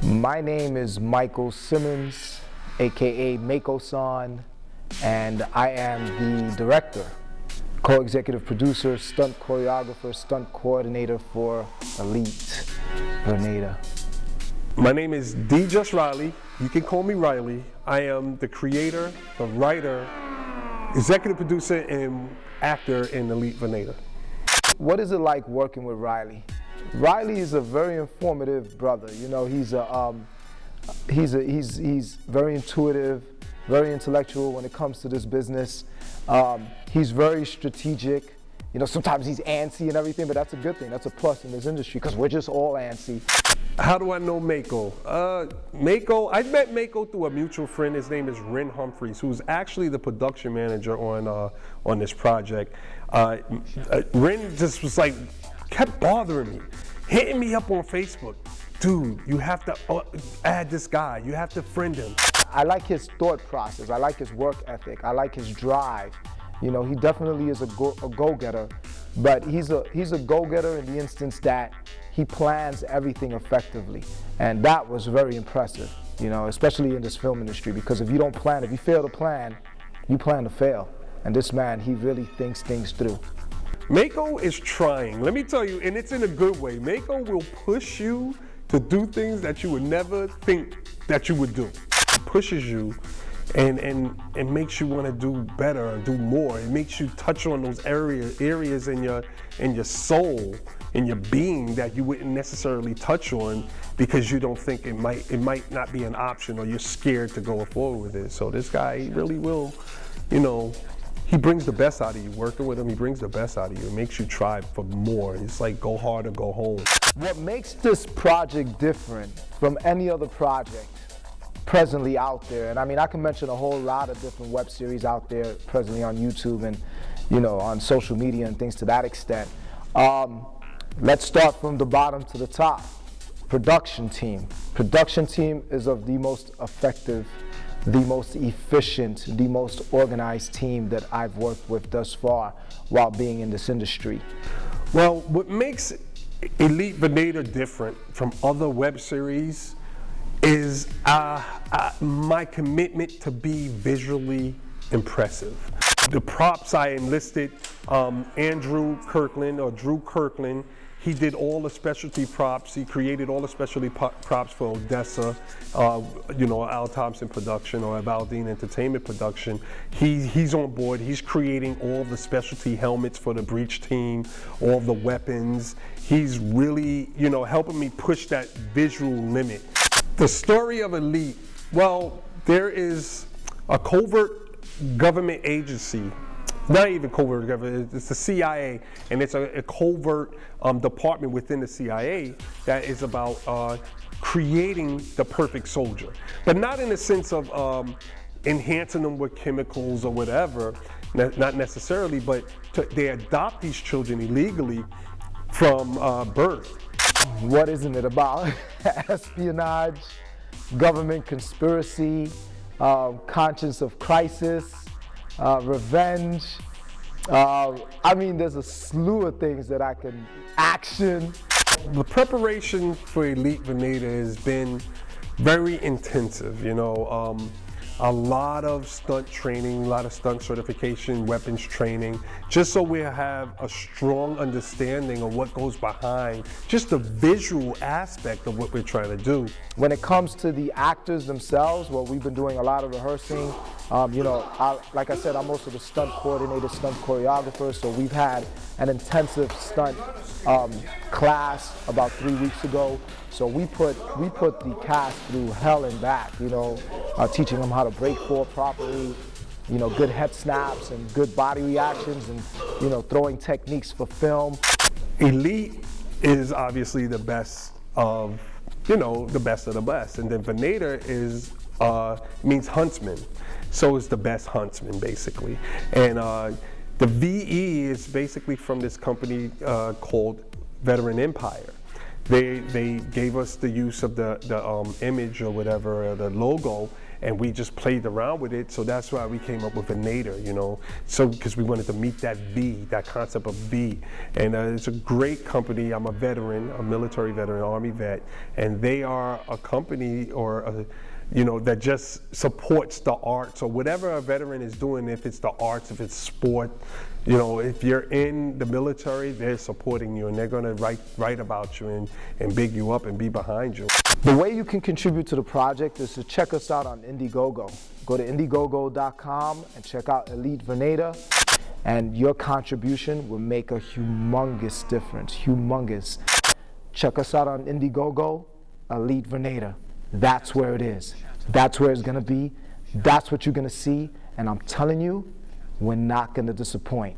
My name is Michael Simmons, aka Mako-san, and I am the director, co-executive producer, stunt choreographer, stunt coordinator for Elite Venator. My name is D. Just Riley. You can call me Riley. I am the creator, the writer, executive producer, and actor in Elite Venator. What is it like working with Riley? Riley is a very informative brother. You know, he's very intuitive, very intellectual when it comes to this business. He's very strategic. You know, sometimes he's antsy and everything, but that's a good thing. That's a plus in this industry because we're just all antsy. How do I know Mako? I met Mako through a mutual friend. His name is Ren Humphreys, who's actually the production manager on this project. Ren just was like, kept bothering me, hitting me up on Facebook. Dude, you have to add this guy. You have to friend him. I like his thought process. I like his work ethic. I like his drive. You know, he definitely is a go-getter, but he's a go-getter in the instance that he plans everything effectively, and that was very impressive. You know, especially in this film industry, because if you don't plan, if you fail to plan, you plan to fail. And this man, he really thinks things through. Mako is trying. Let me tell you, and it's in a good way. Mako will push you to do things that you would never think that you would do. It pushes you and makes you want to do better and do more. It makes you touch on those areas in your soul, in your being that you wouldn't necessarily touch on because you don't think it might not be an option, or you're scared to go forward with it. So this guy, he really will, you know, he brings the best out of you. Working with him, he brings the best out of you. It makes you try for more. It's like go hard or go home. What makes this project different from any other project presently out there, and I mean, I can mention a whole lot of different web series out there presently on YouTube and, you know, on social media and things to that extent. Let's start from the bottom to the top. Production team. Production team is of the most effective, the most efficient, the most organized team that I've worked with thus far while being in this industry. Well, what makes Elite Venator different from other web series is my commitment to be visually impressive. The props I enlisted, Drew Kirkland, he did all the specialty props. He created all the specialty props for Odessa, you know, Al Thompson production or ValDean Entertainment production. He's on board. He's creating all the specialty helmets for the breach team, all the weapons. He's really, you know, helping me push that visual limit. The story of Elite, well, there is a covert government agency, not even covert government, it's the CIA, and it's a covert department within the CIA that is about creating the perfect soldier. But not in the sense of enhancing them with chemicals or whatever, not necessarily, but they adopt these children illegally from birth. What isn't it about? Espionage, government conspiracy, conscience of crisis, revenge. I mean, there's a slew of things that I can action. The preparation for Elite Venator has been very intensive, you know. A lot of stunt training, a lot of stunt certification, weapons training, just so we have a strong understanding of what goes behind just the visual aspect of what we're trying to do. When it comes to the actors themselves, well, we've been doing a lot of rehearsing. You know, like I said, I'm also the stunt coordinator, stunt choreographer, so we've had an intensive stunt class about 3 weeks ago. So we put the cast through hell and back, you know, teaching them how to break fall properly, you know, good head snaps and good body reactions, and, you know, throwing techniques for film. Elite is obviously the best of, you know, the best of the best, and then Venator is means huntsman, so it's the best huntsman basically. And the VE is basically from this company called Veteran Empire. They gave us the use of the image or whatever, or the logo, and we just played around with it. So that's why we came up with Venator, you know, so because we wanted to meet that V, that concept of V. And it's a great company. I'm a veteran, a military veteran, Army vet, and they are a company or a, you know, that just supports the arts or whatever a veteran is doing, if it's the arts, if it's sport. You know, if you're in the military, they're supporting you and they're going to write about you and big you up and be behind you. The way you can contribute to the project is to check us out on Indiegogo. Go to Indiegogo.com and check out Elite Venator, and your contribution will make a humongous difference, humongous. Check us out on Indiegogo, Elite Venator. That's where it is. That's where it's going to be. That's what you're going to see. And I'm telling you, we're not going to disappoint.